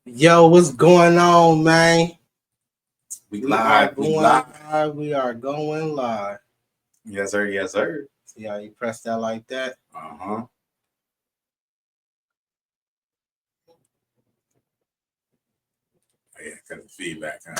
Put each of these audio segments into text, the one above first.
Yo, what's going on, man? We live. We live. We are going live. Yes, sir. Yes, sir. See how you press that like that? Uh-huh. Yeah, because of feedback, huh?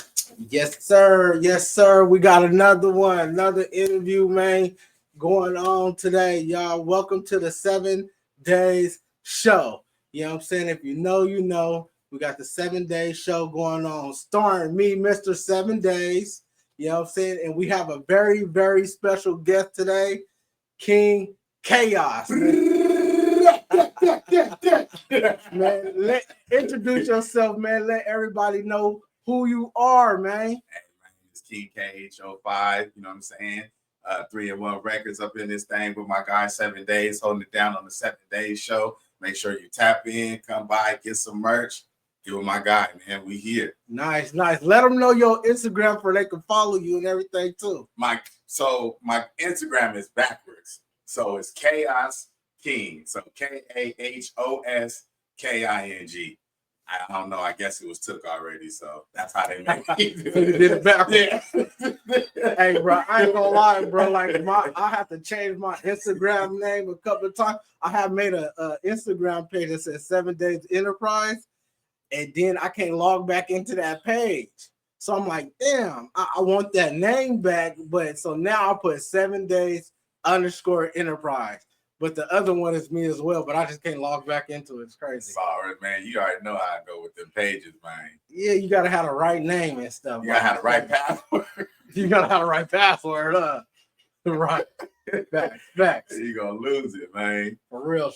Yes, sir. Yes, sir. We got another one, another interview, man, going on today. Y'all, welcome to the 7 Days Show. You know what I'm saying? If you know, you know. We got the 7 Day Show going on, starring me, Mr. 7 Days. You know what I'm saying? And we have a very, very special guest today, King Kah05. Man, introduce yourself, man. Let everybody know who you are, man. Hey, my name is King Kah05. You know what I'm saying? 3-1 records up in this thing with my guy 7 Days, holding it down on the 7 Days Show. Make sure you tap in, come by, get some merch. Get with my guy, man. We here. Nice, nice. Let them know your Instagram for they can follow you and everything too. My Instagram is backwards. So it's Chaos King. So KAHOSKING. I don't know. I guess it was took already. So that's how they make it. You did it backwards. Yeah. Hey, bro, I ain't gonna lie, bro. Like I have to change my Instagram name a couple of times. I have made a Instagram page that says 7 Days Enterprise. And then I can't log back into that page. So I'm like, damn, I want that name back. But so now I put 7 Days _ Enterprise. But the other one is me as well. But I just can't log back into it. It's crazy. Sorry, man. You already know how I go with them pages, man. Yeah, you got to have the right name and stuff. You got to have the right password. You got to have the right password. Right. Facts. You're going to lose it, man. For real.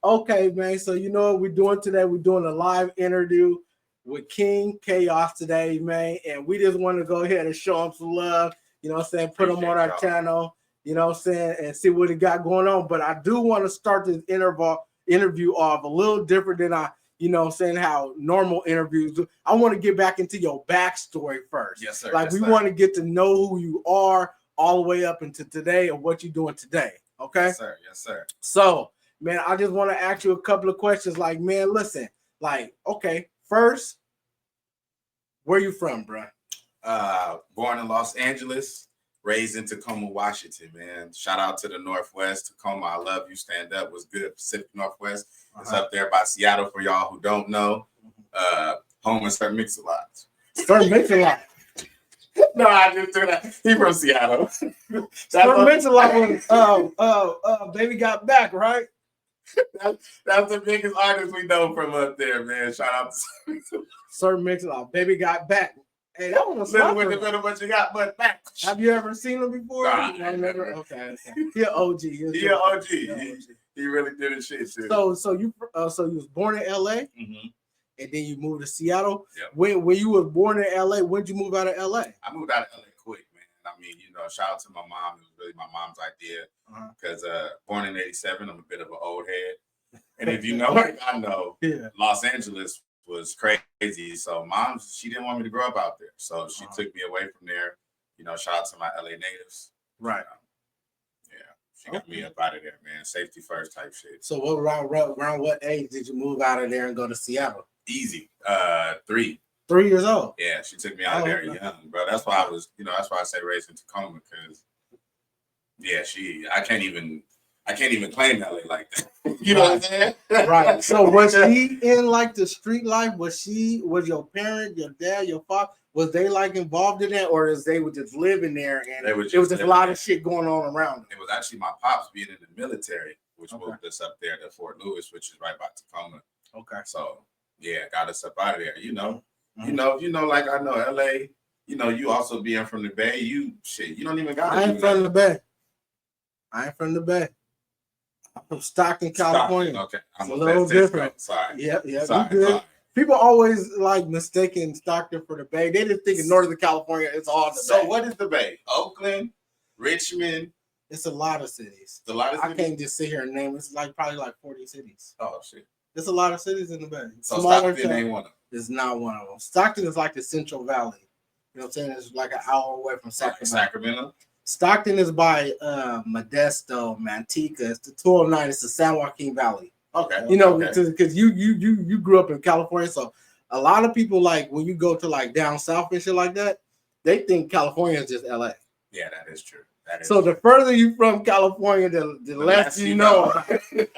Okay, man. So you know what we're doing today? We're doing a live interview with King Kah05 today, man. And we just want to go ahead and show him some love. You know what I'm saying? Put him on our channel, you know what I'm saying? And see what he got going on. But I do want to start this interview off a little different than you know what I'm saying, how normal interviews do. I want to get back into your backstory first. Yes, sir. Like we want to get to know who you are all the way up into today and what you're doing today. Okay. Yes, sir. Yes, sir. So, man, I just want to ask you a couple of questions. Like, man, listen, like, okay, first, where you from, bro? Born in Los Angeles, raised in Tacoma, Washington, man. Shout out to the Northwest. Tacoma, I love you. Stand up was good. Pacific Northwest. It's up there by Seattle for y'all who don't know. Home of Sir Mix-a-Lot. Sir Mix-a-Lot. No, I just do that. He from Seattle. Sir Mix-a-Lot was Baby Got Back, right? That's the biggest artist we know from up there, man. Shout out to Sir Mix-a-Lot. Baby Got Back. Hey, that was a little with the middle, but you got but back. Have you ever seen him before? Nah, I never. Okay. He an OG. He an OG. He really did his shit too. So you was born in LA, and then you moved to Seattle. Yep. When you were born in LA, when did you move out of LA? I moved out of LA quick, man. I mean, you know, shout out to my mom. It was really my mom's idea because born in '87, I'm a bit of an old head, and if you know, like I know, Los Angeles was crazy. So mom, she didn't want me to grow up out there, so she took me away from there. You know, shout out to my LA natives. Right. She got me up out of there, man. Safety first type shit. So what around what age did you move out of there and go to Seattle? Easy. 3. 3 years old. Yeah, she took me out of there young, bro. That's why I was, you know, that's why I say raised in Tacoma, because I can't even claim LA like that. You know what I'm saying? Right. So was she in like the street life? Was your parent, your dad, your father, was they like involved in that, or they were just living there and it was just a lot of shit going on around them? It was actually my pops being in the military, which moved us up there to Fort Lewis, which is right by Tacoma. Okay. So got us up out of there. You know, like I know LA. You know, you also being from the Bay. You don't even got. I ain't from the Bay. I'm from Stockton, California. Okay, I'm a little different. Sorry. Yeah. Sorry. People always like mistaking Stockton for the Bay. They just think in Northern California it's all the Bay. So what is the Bay? Oakland, Richmond. It's a lot of cities. It's a lot of cities. I can't just sit here and name. It's probably 40 cities. Oh shit. There's a lot of cities in the Bay. So Stockton ain't one of them. It's not one of them. Stockton is like the Central Valley. You know what I'm saying? It's like an hour away from Sacramento. Stockton is by Modesto, Manteca. It's the 209. It's the San Joaquin Valley. Okay. You know, because you grew up in California, so a lot of people like when you go to like down south and shit like that, they think California is just LA. Yeah, that is true. That is so true. The further you from California, the less you know.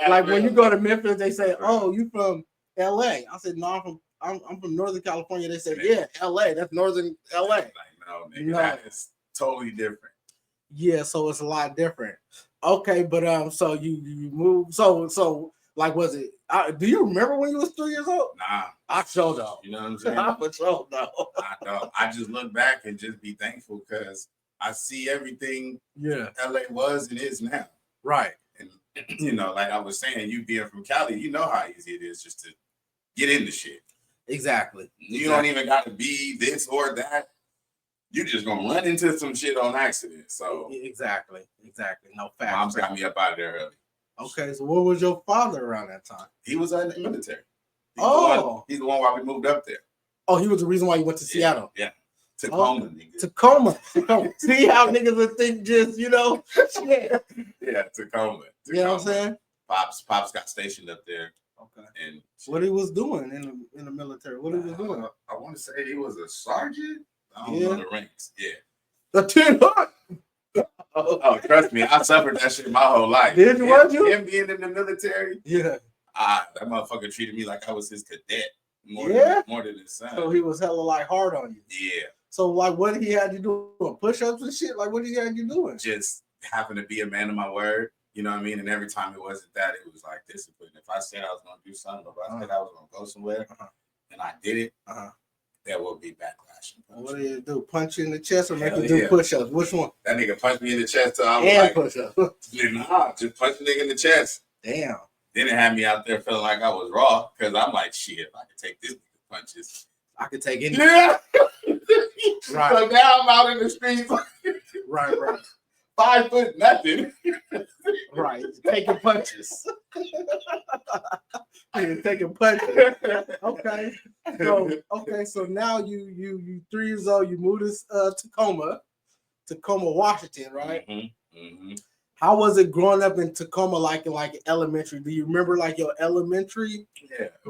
Like when you go to Memphis, they say, "Oh, you from LA?" I said, "No, I'm from Northern California." They said, "Yeah, LA. That's Northern LA." Like, no, nigga, that is totally different. Yeah, so it's a lot different. Okay, but so you moved. So like, was it? Do you remember when you was 3 years old? Nah, I sure don't. You know what I'm saying? I for sure don't. I don't. I just look back and just be thankful because I see everything. Yeah, LA was and is now. Right. And you know, like I was saying, you being from Cali, you know how easy it is just to get into shit. Exactly. You don't even got to be this or that. You just gonna run into some shit on accident. So exactly. No fact. Mom's got me up out of there early. Okay, so what was your father around that time? He was in the military. He's the one why we moved up there. Oh, he was the reason why you went to Seattle. Yeah. Tacoma, nigga. Tacoma. See how niggas would think just, shit. Yeah, Tacoma. You know what I'm saying? Pops got stationed up there. Okay. And what he was doing in the military? What he was doing? I want to say he was a sergeant. I don't know the ranks. Yeah. The 10 Oh, trust me, I suffered that shit my whole life. Did you? Him being in the military, yeah. That motherfucker treated me like I was his cadet more than his son. So he was hella like hard on you. Yeah. So like, what did he had you doing? Push-ups and shit? Like, what did he had you doing? Just happened to be a man of my word. You know what I mean? And every time it wasn't that, it was like discipline. If I said I was going to do something, or if I said I was going to go somewhere, and I did it, there will be backlash. What did you do? Punch you in the chest or make you do push-ups? Which one? That nigga punched me in the chest. So I was like, push-ups. Nah, just punch the nigga in the chest. Damn. Then it had me out there feeling like I was raw because I'm like, shit, if I could take this nigga punches, I could take any. Yeah. Right. So now I'm out in the streets. Right. 5 foot nothing. Right. Taking punches. Taking punches. Okay. So now you 3 years old, you moved to Tacoma, Washington, right? Mm-hmm. How was it growing up in Tacoma, like elementary? Do you remember like your elementary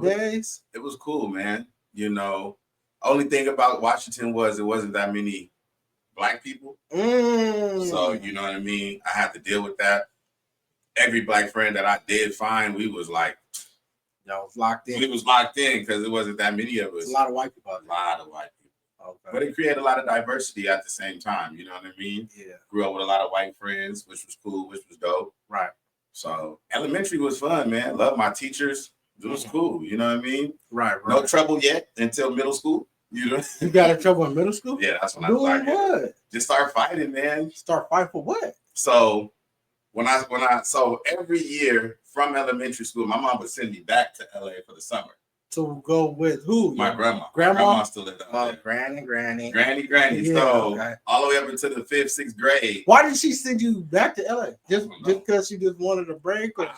days? It was cool, man. You know, only thing about Washington was it wasn't that many Black people. So, you know what I mean? I had to deal with that. Every Black friend that I did find, we was like, y'all was locked in. We was locked in because it wasn't that many of us. It's a lot of white people. Okay. But it created a lot of diversity at the same time. You know what I mean? Yeah. Grew up with a lot of white friends, which was cool, which was dope. Right. So elementary was fun, man. Love my teachers. It was cool. You know what I mean? Right. No trouble yet until middle school. You know? You got in trouble in middle school? Yeah, that's when I started. What? Just start fighting, man. Start fighting for what? So so every year from elementary school, my mom would send me back to LA for the summer. To go with who? My grandma. Grandma still lived out there. Granny. Yeah, so all the way up into the 5th, 6th grade. Why did she send you back to LA? Just because she just wanted a break, or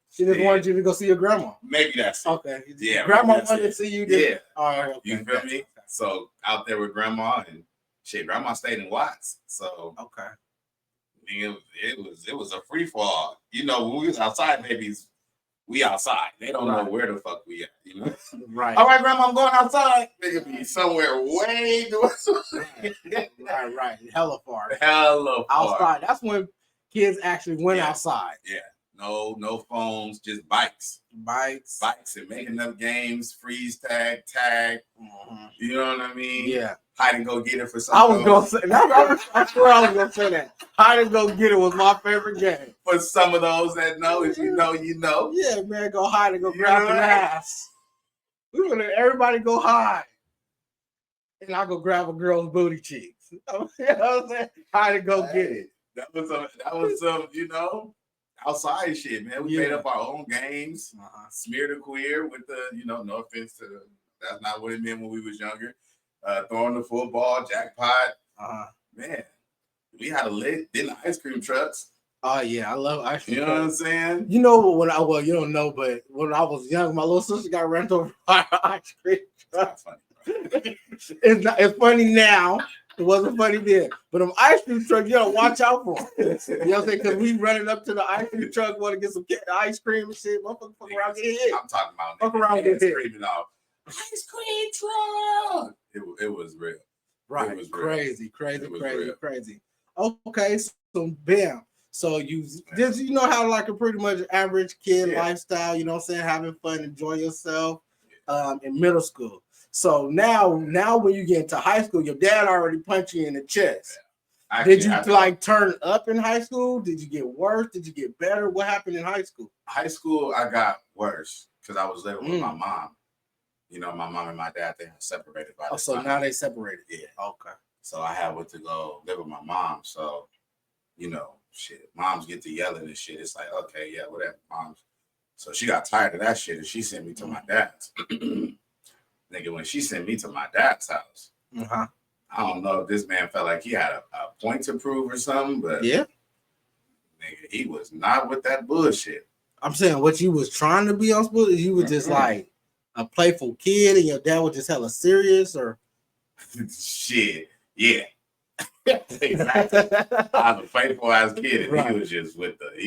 she just wanted you to go see your grandma? Maybe that's it. Okay. Yeah. Grandma wanted to see you. Yeah. All right. Okay. You feel me? So out there with grandma, and grandma stayed in Watts. So okay. It was a free fall. You know, when we was outside, babies, we outside. They don't know where the fuck we at, you know? Right. All right, grandma, I'm going outside. They could be somewhere way right. Hella far. Outside. That's when kids actually went outside. Yeah. No phones, just bikes. Bikes and making up games, freeze tag. You know what I mean? Yeah. Hide and go get it for some. I was gonna say that. I swear I was gonna say that. Hide and go get it was my favorite game. For some of those that know, if you know, you know. Yeah, man, go hide and go grab an ass. We gonna everybody go hide, and I go grab a girl's booty cheeks. You know what I'm saying? Hide and go get it. That was some, you know, outside shit, man. We made up our own games. Smear the queer with the, you know, no offense to that's not what it meant when we was younger. Throwing the football, jackpot. Man, we had a lit. Then the ice cream trucks. Oh yeah, I love ice cream. You know what I'm saying? You know you don't know, but when I was young, my little sister got ran over by an ice cream truck. Funny, it's funny now. It wasn't funny then. But them ice cream trucks, you gotta watch out for them. You know what I'm saying? Because we running up to the ice cream truck, want to get some ice cream and shit. Motherfucker, fuck around, get hit. I'm talking about fuck around, get hit. Screaming off. Ice cream truck. It was real. Right. It was crazy. real. Okay, so bam. So you how like a pretty much average kid lifestyle, you know what I'm saying, having fun, enjoy yourself in middle school. So now when you get into high school, your dad already punched you in the chest. Yeah. Did you like turn up in high school? Did you get worse? Did you get better? What happened in high school? High school, I got worse because I was living with my mom. You know, my mom and my dad, they had separated by this time. Now they separated. Yeah. Okay. So I had to go live with my mom. So, you know, shit, moms get to yelling and shit. It's like, okay, yeah, whatever, moms. So she got tired of that shit and she sent me to my dad's. Nigga, when she sent me to my dad's house, I don't know if this man felt like he had a point to prove or something, but yeah, nigga, he was not with that bullshit. I'm saying what you was trying to be on school, you was just like a playful kid and your dad was just hella serious or shit. Yeah. Exactly. I was a playful ass kid and he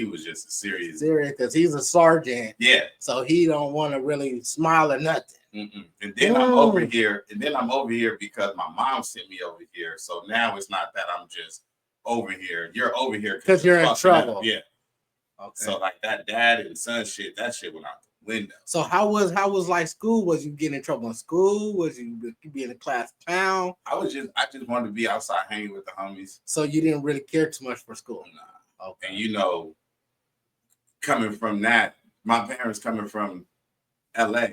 was just a serious because he's a sergeant. Yeah. So he don't want to really smile or nothing. And then I'm over here, because my mom sent me over here. So now it's not that I'm just over here. You're over here because you're in trouble. Up. Yeah. Okay. So like that dad and son shit, that shit went out the window. So how was like school? Was you getting in trouble in school? Was you be in a class clown? I just wanted to be outside hanging with the homies. So you didn't really care too much for school? Nah. Okay. And you know, coming from that, my parents coming from LA,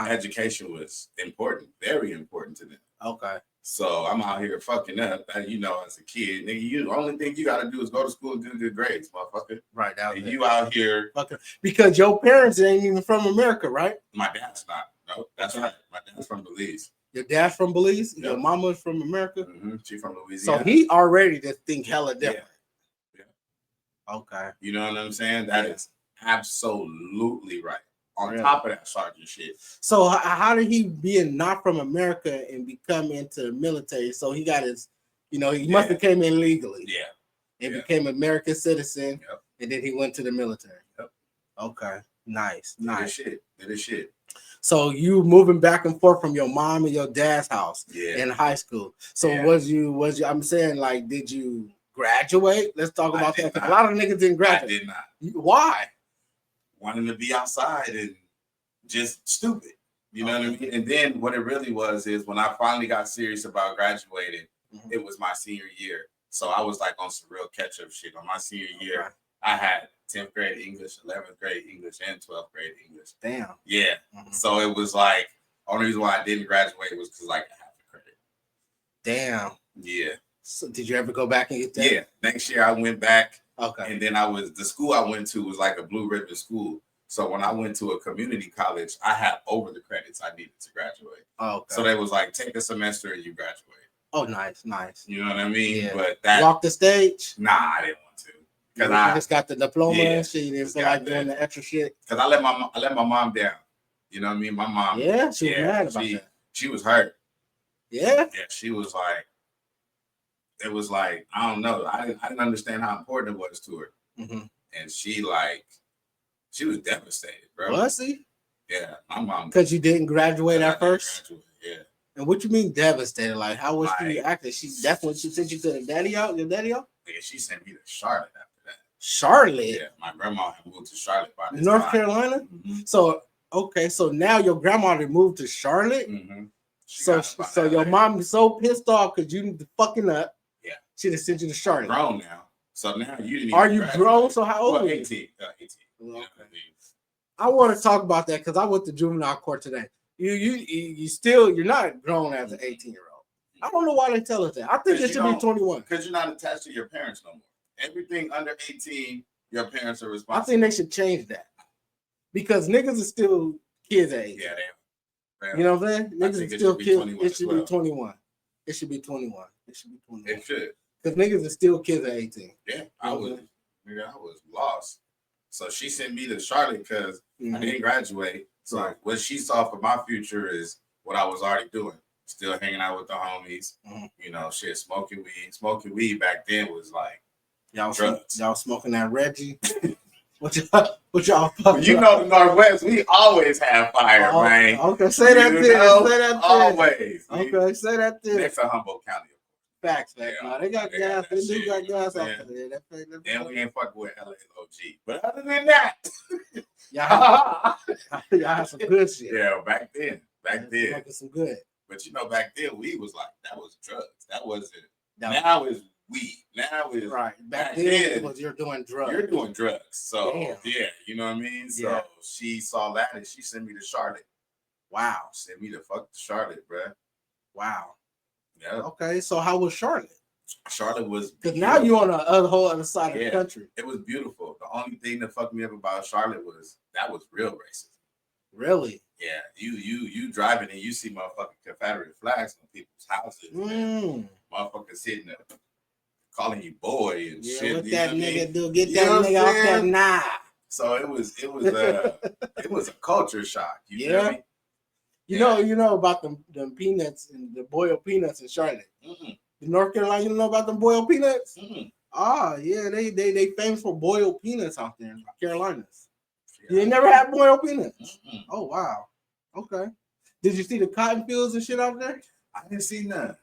education was important, very important to them. Okay. So I'm out here fucking up, you know, as a kid. Nigga, the only thing you got to do is go to school and do good grades, motherfucker. Right. And you out here. Because your parents ain't even from America, right? My dad's not. No, that's right. My dad's from Belize. Your dad's from Belize? Yep. Your mama's from America? She's from Louisiana. So he already just think hella different. Yeah. Okay. You know what I'm saying? That is absolutely right. On top of that sergeant shit. So how did he, being not from America and become into the military? So he got his, you know, he must have came in legally. Yeah. And became an American citizen. Yep. And then he went to the military. Yep. Okay. Nice. Did his shit. So you moving back and forth from your mom and your dad's house in high school. So was you, I'm saying, like, did you graduate? Let's talk about that. A lot of niggas didn't graduate. I did not. Why? Wanting to be outside and just stupid, you know what I mean? And then what it really was is when I finally got serious about graduating, it was my senior year. So I was like on some real catch-up shit. On my senior year, I had 10th grade English, 11th grade English, and 12th grade English. Damn. Yeah. So it was like, only reason why I didn't graduate was because like I had the credit. Damn. Yeah. So did you ever go back and get that? Yeah. Next year I went back. Okay. And then the school I went to was like a blue ribbon school. So when I went to a community college, I had over the credits I needed to graduate. Okay. So they was like, take a semester and you graduate. Oh, nice. You know what I mean? Yeah. But that walk the stage? Nah, I didn't want to. Because I just got the diploma and shit. You didn't feel like doing the extra shit. Because I let my mom down. You know what I mean? My mom. Yeah, she was mad about that. She was hurt. Yeah. Yeah, she was like, it was like, I don't know. I didn't understand how important it was to her. And she was devastated, bro. Was she? Yeah, my mom. Because you didn't graduate at first? Yeah. And what you mean devastated? Like, how was she acting? That's when she sent you to your daddy out? Yeah, she sent me to Charlotte after that. Charlotte? Yeah, my grandma had moved to Charlotte by this North time. Carolina? So, okay, so now your grandma had moved to Charlotte? So your mom is so pissed off because you fucking up. Yeah. She just sent you to Charlotte. I'm grown now. So now you didn't. Are you grown? So how old are you? 18. 18. Okay. I want to talk about that because I went to juvenile court today. You're not grown as an 18-year-old. I don't know why they tell us that. I think it should be 21. Because you're not attached to your parents no more. Everything under 18, your parents are responsible. I think they should change that. Because niggas are still kids at 18. Yeah, they are. You know what I'm saying? Niggas are still kids. It should be 21. It should be 21. It should. Because niggas are still kids at 18. Yeah, I was lost. So she sent me to Charlotte because I didn't graduate. So what she saw for my future is what I was already doing. Still hanging out with the homies. You know, shit, smoking weed. Smoking weed back then was like drugs. Y'all smoking that Reggie? What y'all fuck You know the Northwest, we always have fire, man. Okay, say that then. Say that then. Always. Okay, say that then. Next to Humboldt County. Facts. No, they got gas. They do got gas out there. And we ain't fucking with LA OG. But other than that, y'all have some good shit. Yeah, back then. Some good. But you know, back then weed was like, that was drugs. That wasn't. Now is weed. Now is right. Back then was you're doing drugs. You're doing drugs. So yeah, you know what I mean? Yeah. So she saw that and she sent me to Charlotte. Wow. Sent me to fuck Charlotte, bruh. Wow. Yeah. Okay, so how was Charlotte? Charlotte was because now you're on the whole other side of the country. It was beautiful. The only thing that fucked me up about Charlotte was that was real racism. Really? Yeah. You driving and you see motherfucking Confederate flags on people's houses. Motherfuckers sitting there calling you boy and shit. What that nigga do? Get that nigga off that knob. So it was a culture shock. You feel me? You know about them peanuts and the boiled peanuts in Charlotte. In North Carolina, you know about them boiled peanuts? Ah, yeah, they famous for boiled peanuts out there in Carolinas. You ain't never had boiled peanuts? Oh wow. Okay. Did you see the cotton fields and shit out there? I didn't see none.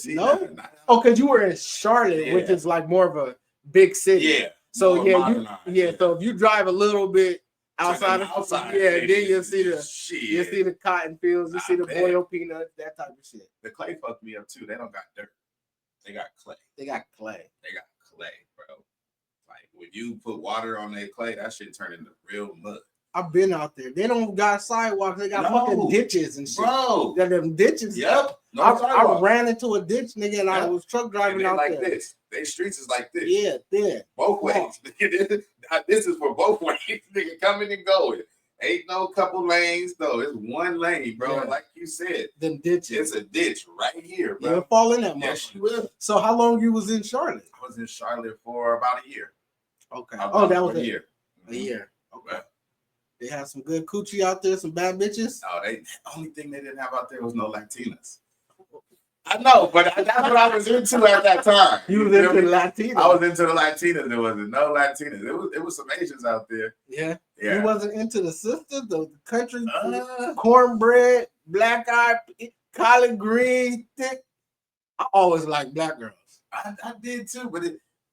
No? Oh, because you were in Charlotte, which is like more of a big city. Yeah. So so if you drive a little bit outside, then you'll see the cotton fields, you see the boiled peanuts, that type of shit. The clay fucked me up too. They don't got dirt. They got clay. They got clay, bro. Like when you put water on that clay, that shit turn into real mud. I've been out there. They don't got sidewalks. They got fucking ditches and shit. Bro. Got them ditches. Yep. No I ran into a ditch, nigga, and I was truck driving out like there. This. They streets is like this. Yeah. Both ways. This is for both ways. Nigga coming and going. Ain't no couple lanes, though. It's one lane, bro. Yeah. Like you said. Them ditches. It's a ditch right here, bro. You'll fall in that motherfucker. Yes, you will. So how long you was in Charlotte? I was in Charlotte for about a year. Okay. That was a year. A year. Okay. They had some good coochie out there, some bad bitches. No, the only thing they didn't have out there was no Latinas. I know, but that's what I was into at that time. You was into the Latinas. I was into the Latinas. There wasn't no Latinas. It was some Asians out there. Yeah. You wasn't into the sisters, the country cornbread, black eye, collard green, thick. I always liked black girls. I did too, but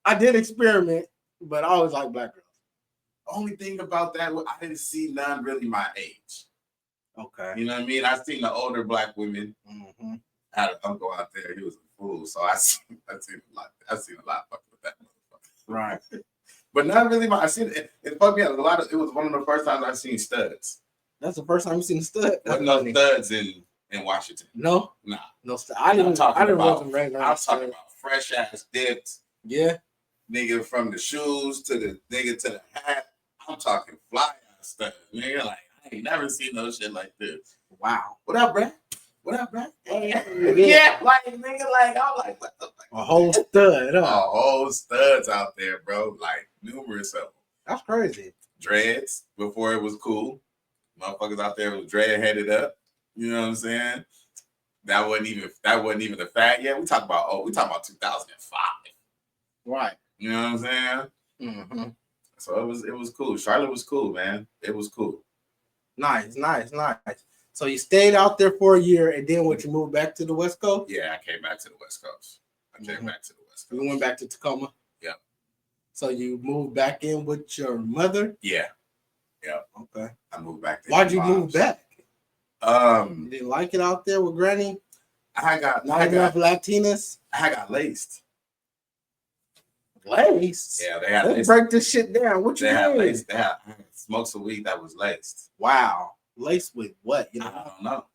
I did experiment, but I always liked black girls. Only thing about that, I didn't see none really my age. Okay. You know what I mean? I seen the older black women. I had an uncle out there. He was a fool. So I seen a lot. I seen a lot fucking with that motherfucker. Right. But not really I seen it. It fucked me up a lot. It was one of the first times I seen studs. That's the first time you seen a stud? No studs in Washington. No? Nah. No studs. I didn't wasn't raised I was talking about fresh ass dips. Yeah. Nigga from the shoes to the nigga to the hat. I'm talking fly ass stuff, nigga. Like I ain't never seen no shit like this. Wow. What up, bruh? What up, bruh? Yeah, like nigga, like I'm like, what the fuck? A whole stud, huh? A whole studs out there, bro. Like numerous of them. That's crazy. Dreads before it was cool. Motherfuckers out there with dread headed up. You know what I'm saying? That wasn't even a fad yet. We talk about 2005. Right. You know what I'm saying? So it was cool. Charlotte was cool, man. It was cool. Nice. So you stayed out there for a year, and then you moved back to the West Coast? Yeah, I came back to the West Coast. You went back to Tacoma? Yeah. So you moved back in with your mother? Yeah. Okay. I moved back there. Why'd you move back? You didn't like it out there with Granny? I got enough Latinas? I got laced. Laced? Yeah, they had Let's break this shit down. What you mean? Laced. They had smoked some weed that was laced. Wow. Laced with what? I don't know.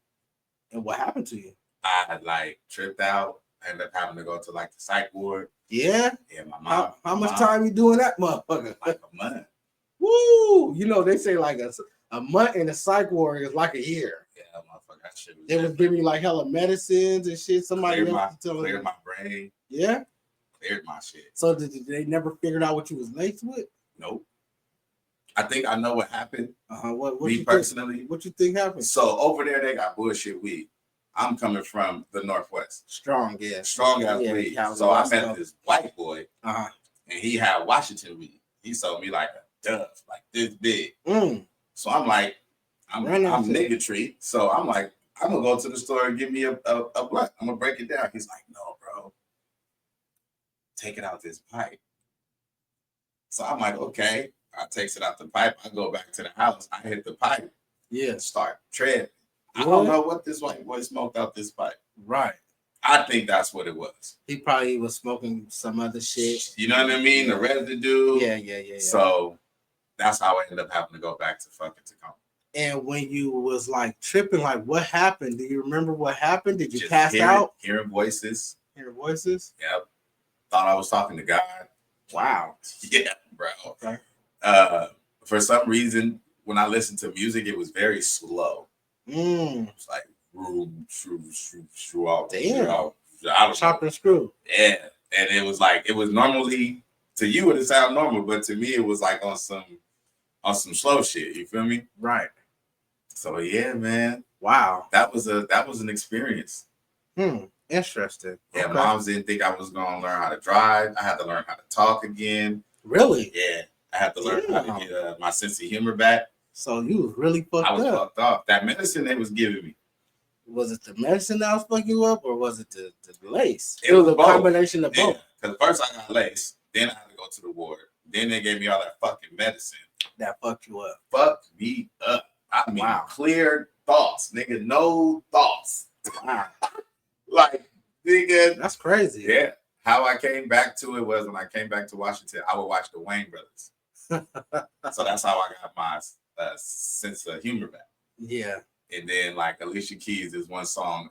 And what happened to you? I tripped out. I ended up having to go to the psych ward. Yeah? Yeah, my mom. How much time you doing that, motherfucker? Like a month. Woo! They say like a month in the psych ward is like a year. Yeah, motherfucker. That shit was they was giving me like hella medicines and shit. Somebody cleared my brain. Yeah? Cleared my shit. So did they never figured out what you was laced with? Nope. I think I know what happened. What me personally. What you think happened? So over there they got bullshit weed. I'm coming from the Northwest. Strong ass weed. So I met this white boy, and he had Washington weed. He sold me like dove, like this big. Mm. So I'm like, I'm niggatry. So I'm like, I'm gonna go to the store and give me a blunt. I'm gonna break it down. He's like, no, bro, take it out this pipe. So I'm like, okay. I takes it out the pipe. I go back to the house. I hit the pipe. Yeah. Start treading. I don't know what this white boy smoked out this pipe. Right. I think that's what it was. He probably was smoking some other shit. You know what I mean? The residue. Yeah. So that's how I ended up having to go back to fucking Tacoma. And when you was like tripping, like what happened? Do you remember what happened? Did you pass out? Hearing voices. Hearing voices? Yep. Thought I was talking to God. Wow. Yeah, bro. Okay. For some reason, when I listened to music, it was very slow. It's like damn. Chop and screw. Yeah. And it was like, it was normally, to you it would sound normal, but to me it was like on some slow shit. You feel me? Right. So yeah, man. Wow. That was an experience. Interesting. Yeah, okay. Moms didn't think I was gonna learn how to drive. I had to learn how to talk again. Really? Yeah. I had to learn how to get my sense of humor back. So you was really fucked up. I was fucked up. That medicine they was giving me. Was it the medicine that was fucking you up, or was it the lace? It was a combination of both. Because first I got lace, then I had to go to the ward. Then they gave me all that fucking medicine. That fucked you up. Fucked me up. I mean, clear thoughts, nigga. No thoughts. Wow. Like, nigga. That's crazy. Yeah. How I came back to it was when I came back to Washington, I would watch the Wayne brothers. So that's how I got my sense of humor back. Yeah. And then like Alicia Keys is one song,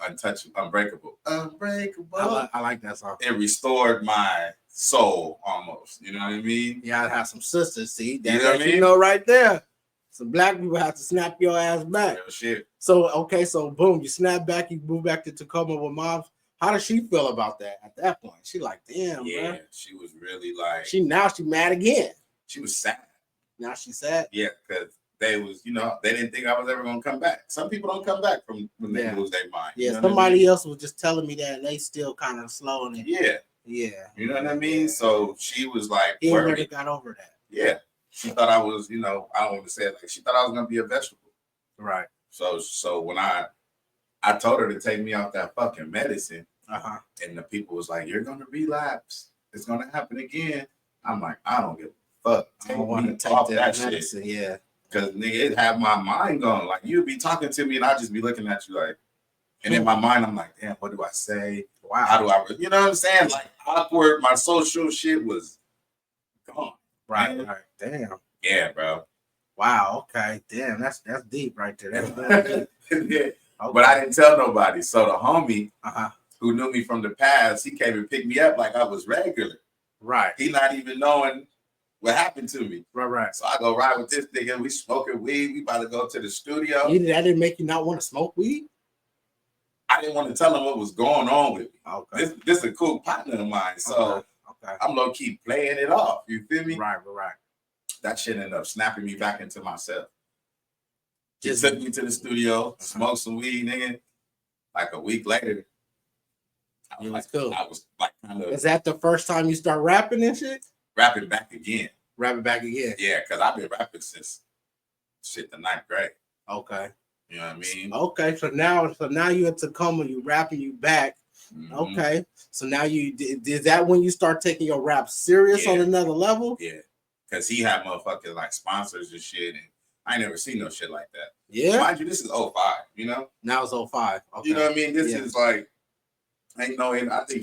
Unbreakable. I like that song. It restored my soul almost. You know what I mean? Yeah, I have some sisters. See, that's you know what I mean? You know right there. Some black people have to snap your ass back. Real shit. So okay, so boom, you snap back, you move back to Tacoma with mom. How does she feel about that at that point? She like, damn, yeah, bro. She was really like she mad again. She was sad. Now she's sad. Yeah, because they was, they didn't think I was ever gonna come back. Some people don't come back from when they lose their mind. Yeah, somebody else was just telling me that, and they still kind of slow on it. Yeah. You know what I mean? So she was like, he never got over that. Yeah. She thought I was, I don't want to say it, like she thought I was gonna be a vegetable. Right. So when I told her to take me off that fucking medicine, and the people was like, "You're gonna relapse. It's gonna happen again." I'm like, I don't give a fuck. I don't want to take that medicine. Yeah. Because nigga, it have my mind going. Like you'd be talking to me and I'd just be looking at you like, and in my mind, I'm like, damn, what do I say? Wow. How do I, you know what I'm saying? Like awkward, my social shit was gone. Right. Damn. Yeah, bro. Wow. Okay. Damn, that's deep right there. That's deep. Yeah. Okay. But I didn't tell nobody. So the homie who knew me from the past, he came and picked me up like I was regular. Right. He not even knowing what happened to me. Right. So I go ride with this nigga. We smoking weed. We about to go to the studio. That didn't make you not want to smoke weed? I didn't want to tell him what was going on with me. Okay. This is a cool partner of mine. So I'm low key playing it off. You feel me? Right. That shit ended up snapping me back into myself. Just took me to the studio, smoked some weed, nigga. Like a week later, it was cool. I was like kind of. Is that the first time you start rapping and shit? Rapping back again. Yeah, because I've been rapping since the 9th grade. Okay. You know what I mean? Okay, so now you're in Tacoma, you rapping, you back. Mm-hmm. Okay. So now is that when you start taking your rap serious on another level? Yeah. Because he had motherfuckers like sponsors and shit, and I ain't never seen no shit like that. Yeah. Mind you, this is 05, Now it's 05. Okay. You know what I mean? This is like, I think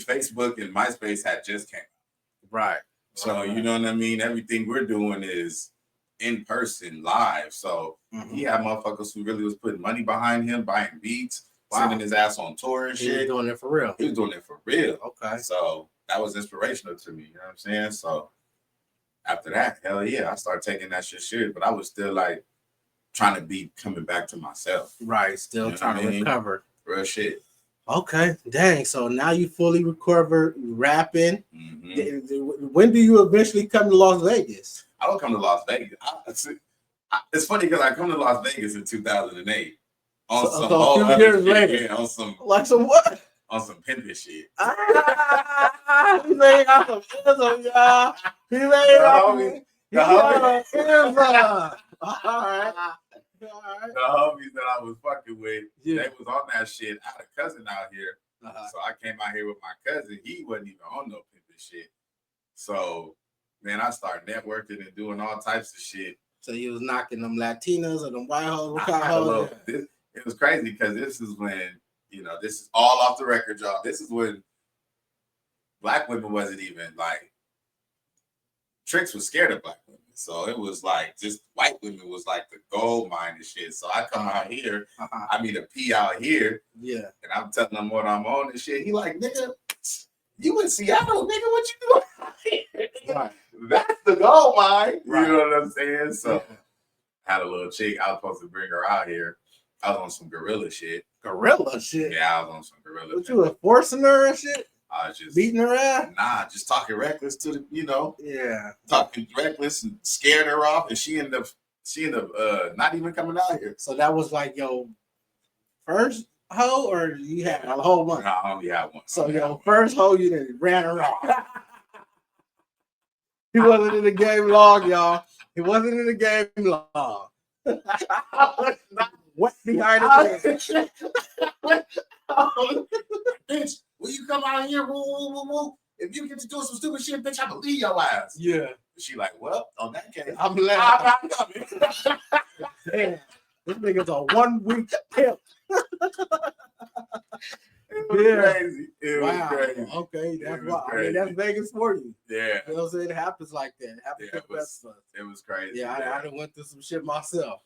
Facebook and MySpace had just came out. Right. So, you know what I mean? Everything we're doing is in person, live. So he had motherfuckers who really was putting money behind him, buying beats, sending his ass on tour and shit. He was doing it for real. Okay. So that was inspirational to me. You know what I'm saying? So after that, hell yeah, I started taking that shit serious. But I was still like trying to be coming back to myself. Right. Still trying to recover. Real shit. Okay, dang. So now you fully recovered rapping. When do you eventually come to Las Vegas? I don't come to Las Vegas. It's funny because I come to Las Vegas in 2008. A few years later. Yeah, on some what? On some pimping shit. He made out some ism, y'all. He made out. The homies. All right. The homies that I was fucking with, they was on that shit. I had a cousin out here. So I came out here with my cousin. He wasn't even on no pimping shit. So, man, I started networking and doing all types of shit. So you was knocking them Latinas or them white hoes? What kind of hoes? It was crazy because this is when, this is all off the record, y'all. This is when black women wasn't even like, Tricks was scared of black women. So it was like, just white women was like the gold mine and shit. So I come out here, I meet a P out here. Yeah. And I'm telling him what I'm on and shit. He like, nigga, you in Seattle, nigga, what you doing? Right. That's the gold mine. Right. You know what I'm saying? So I had a little chick. I was supposed to bring her out here. I was on some gorilla shit. Gorilla shit? Yeah, I was on some gorilla shit. You was forcing her and shit? I was just beating her ass? Nah, just talking reckless to the, Yeah. Talking reckless and scaring her off, and she ended up not even coming out here. So that was like your first hoe, or you had a whole month? No, I only had one. So your first hoe, you done ran her off. He wasn't in the game long, y'all. He wasn't in the game long. What behind the bitch, will you come out here? Woo, woo, woo, woo. If you get to doing some stupid shit, bitch, I believe your ass. Yeah. She like, well, on that case, I'm not coming. Damn, this nigga's a 1 week pimp. It was crazy. It was crazy. Okay, that's why. I mean, that's Vegas for you. Yeah. You know what I'm saying? It happens like that. It happens to the best of us. It was crazy. Yeah, I done went through some shit myself.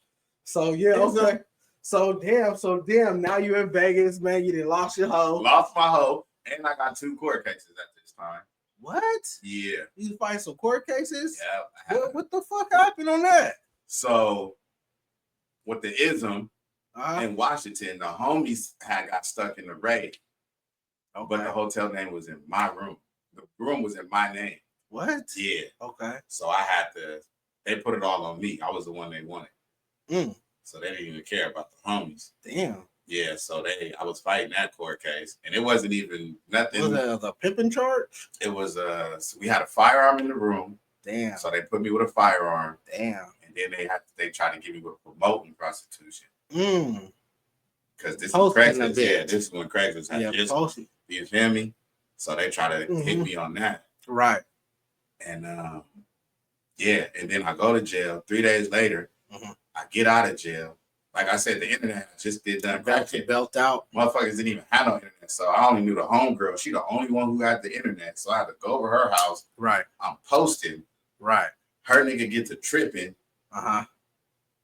So yeah, okay. So damn, now you're in Vegas, man. You done lost your hoe. Lost my hoe. And I got 2 court cases at this time. What? Yeah. You fight some court cases? Yeah. What the fuck happened on that? So with the ism in Washington, the homies got stuck in the raid. Okay. But the hotel name was in my room. The room was in my name. What? Yeah. Okay. So they put it all on me. I was the one they wanted. So they didn't even care about the homies. Damn. Yeah, so I was fighting that court case, and it wasn't even nothing. Was it the pimping charge? It was we had a firearm in the room. Damn. So they put me with a firearm. Damn. And then they tried to get me with promoting prostitution. Because this is Craigslist. Yeah, this is when Craigslist had just, you feel me? So they try to hit me on that. Right. And and then I go to jail. 3 days later, I get out of jail. Like I said, the internet just did that. Belt out. Motherfuckers didn't even have no internet. So I only knew the homegirl. She the only one who had the internet. So I had to go over her house. Right. I'm posting. Right. Her nigga get to tripping.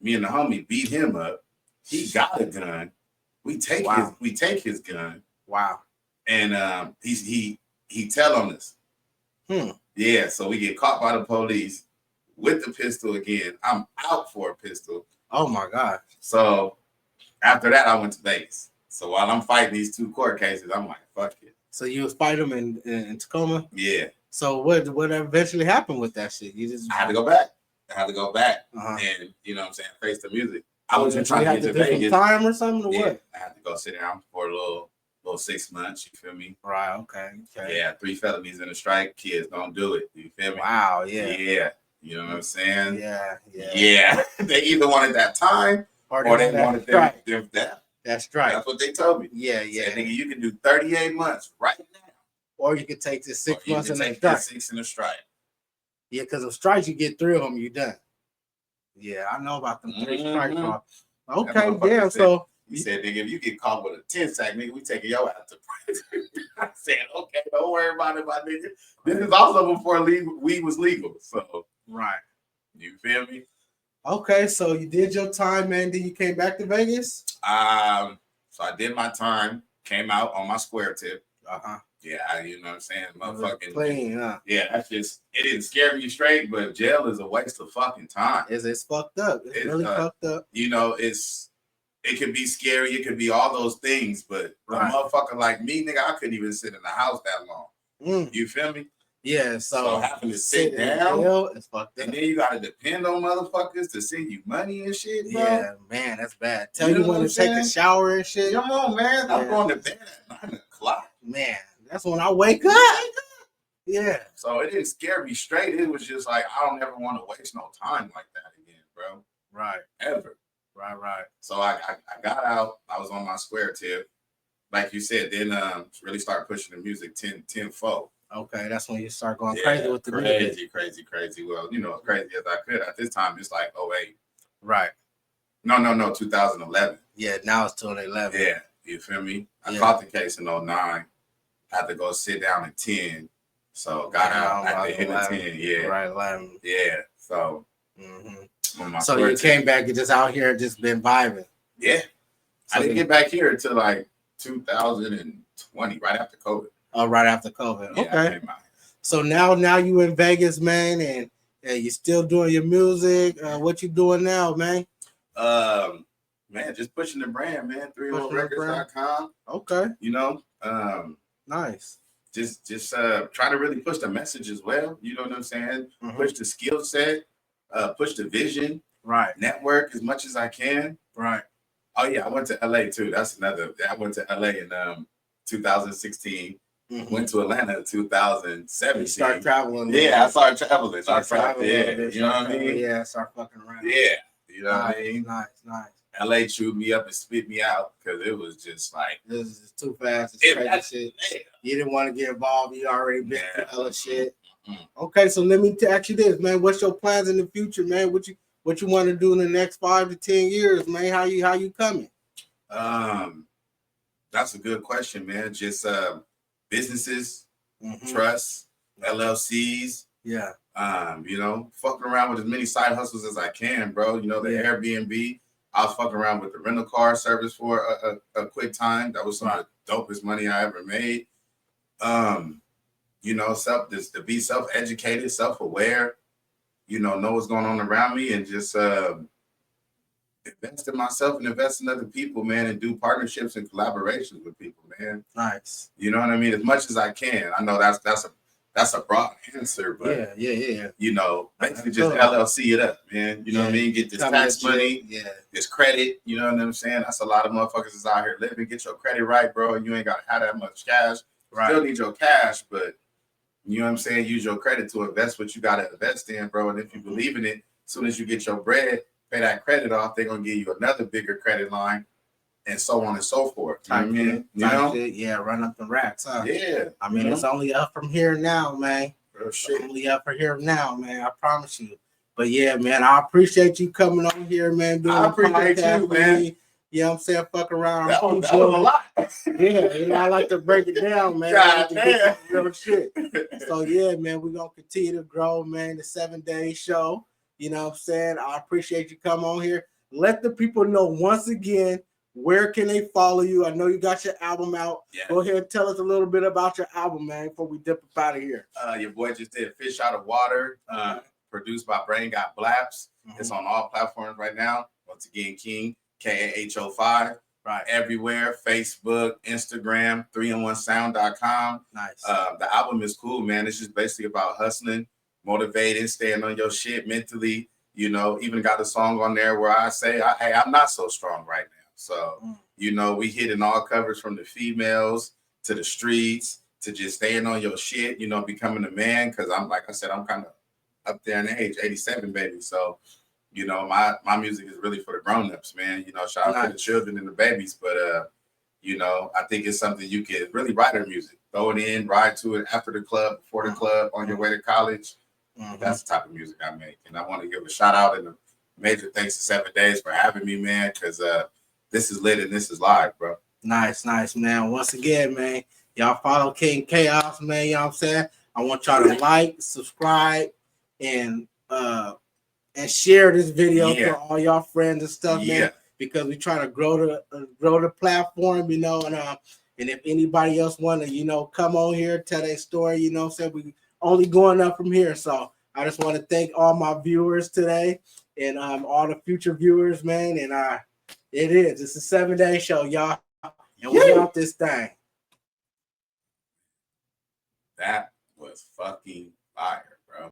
Me and the homie beat him up. He got a gun. We take his gun. Wow. And he tell on us. Yeah, so we get caught by the police with the pistol again. I'm out for a pistol. Oh my God. So after that, I went to Vegas. So while I'm fighting these 2 court cases, I'm like, fuck it. So you fight them in Tacoma? Yeah. So what eventually happened with that shit? I had to go back. And you know what I'm saying, face the music. I wasn't trying to get to Vegas. Time or something or what? I had to go sit down for a little 6 months. You feel me? Right. Okay. Yeah. 3 felonies in a strike. Kids, don't do it. You feel me? Wow. Yeah. Yeah. You know what I'm saying? Yeah. They either wanted that time or they wanted them death. That's right. That's what they told me. Yeah. Said, nigga, you can do 38 months right now. Or you could take this 6 months in a strike. 6 in a strike. Yeah, because of strikes, you get 3 of them, you're done. Yeah, I know about them 3 strikes. Okay, damn. So he said, nigga, if you get caught with a 10 sack, nigga, we taking your ass to prison. I said, okay, don't worry about it, my nigga. This is also before weed was legal. So right. You feel me? Okay, so you did your time, man. Then you came back to Vegas? So I did my time, came out on my square tip. Yeah, you know what I'm saying? Motherfucking clean, huh? Yeah, that's just, it didn't scare me straight, but jail is a waste of fucking time. It's fucked up. It's really fucked up. You know, it can be scary, it could be all those things, but a motherfucker like me, nigga, I couldn't even sit in the house that long. You feel me? Yeah, so having to sit down, it's fucked up. And then you gotta depend on motherfuckers to send you money and shit, bro. Yeah, man, that's bad. Tell you when to take a shower and shit. Come on, man. I'm going to bed at 9 o'clock. Man, that's when I wake up. Yeah. So it didn't scare me straight. It was just like, I don't ever want to waste no time like that again, bro. Right. Ever. Right. So I got out. I was on my square tip. Like you said, then really start pushing the music 10-4. Okay, that's when you start going crazy with the music. Crazy. Well, as crazy as I could. At this time, it's like 08. Right. No, 2011. Yeah, now it's 2011. Yeah, you feel me? I caught the case in 09. Had to go sit down at 10. So got out at the end of 10. Yeah. Right, 11. Yeah. So, so you came back and just out here just been vibing. Yeah. So I didn't get back here until like 2020, right after COVID. Oh, right after COVID. Yeah, okay. So now you in Vegas, man, and you still doing your music. What you doing now, man? Man, just pushing the brand, man. 301records.com. Okay. Nice. Just try to really push the message as well. You know what I'm saying? Push the skill set, push the vision. Right. Network as much as I can. Right. Oh yeah, I went to LA too. That's another. I went to LA in 2016. Went to Atlanta in 2017. You start traveling. Yeah, I started traveling. Yeah, you know what I mean? Yeah, start fucking around. Yeah, you know what I mean? Nice. LA chewed me up and spit me out because it was just like this is too fast. It's crazy shit. You didn't want to get involved. You already been through hella shit. Okay, so let me ask you this, man. What's your plans in the future, man? What you want to do in the next 5 to 10 years, man? How you coming? That's a good question, man. Just businesses, trusts, LLCs. Yeah. Fucking around with as many side hustles as I can, bro. The Airbnb. I was fucking around with the rental car service for a quick time. That was some of the dopest money I ever made. To be self-educated, self-aware, know what's going on around me, and just invest in myself and invest in other people, man, and do partnerships and collaborations with people, man. Nice. You know what I mean? As much as I can. I know that's a broad answer, but yeah. Basically just LLC it up, man. You know what I mean? Get this tax money, this credit. You know what I'm saying? That's a lot of motherfuckers is out here living. Get your credit right, bro. You ain't gotta have that much cash. Right. Still need your cash, but you know what I'm saying? Use your credit to invest what you gotta invest in, bro. And if you believe in it, as soon as you get your bread, pay that credit off, they're gonna give you another bigger credit line, and so on and so forth. You know what I mean? Yeah, run up the racks, huh? Yeah. I mean, it's only up from here now, man. Real shit. It's only up from here now, man. I promise you. But yeah, man, I appreciate you coming on here, man. I appreciate you, man. You know what I'm saying? Fuck around. That was a lot. Yeah, I like to break it down, man. God damn. Real shit. So yeah, man, we're gonna continue to grow, man. The 7 Day show. You know what I'm saying? I appreciate you coming on here. Let the people know once again, where can they follow you? I know you got your album out. Yeah. Go ahead and tell us a little bit about your album, man, before we dip up out of here. Your boy just did Fish Out of Water, produced by Brain Got Blaps. It's on all platforms right now. Once again, King Kah05. Right. Everywhere, Facebook, Instagram, 3in1sound.com. Nice. The album is cool, man. It's just basically about hustling, motivating, staying on your shit mentally. Even got a song on there where I say, hey, I'm not so strong right now. So, we hitting all covers from the females to the streets to just staying on your shit, becoming a man. Cause I'm, like I said, I'm kind of up there in age, 87, baby. So, my music is really for the grown-ups, man. Shout out to the children and the babies. But, I think it's something you can really write our music. Throw it in, ride to it after the club, before the club, on your way to college. That's the type of music I make. And I want to give a shout out and a major thanks to 7 Days for having me, man. Cause, this is lit and this is live, bro. Nice, man. Once again, man, y'all follow King Chaos, man. You know what I'm saying? I want y'all to like, subscribe, and share this video to all y'all friends and stuff, man. Because we try to grow the platform, and if anybody else want to, come on here, tell their story, you know what I'm saying? We only going up from here. So I just want to thank all my viewers today and all the future viewers, man. And it's a 7 Day show, y'all. And we out this thing. That was fucking fire.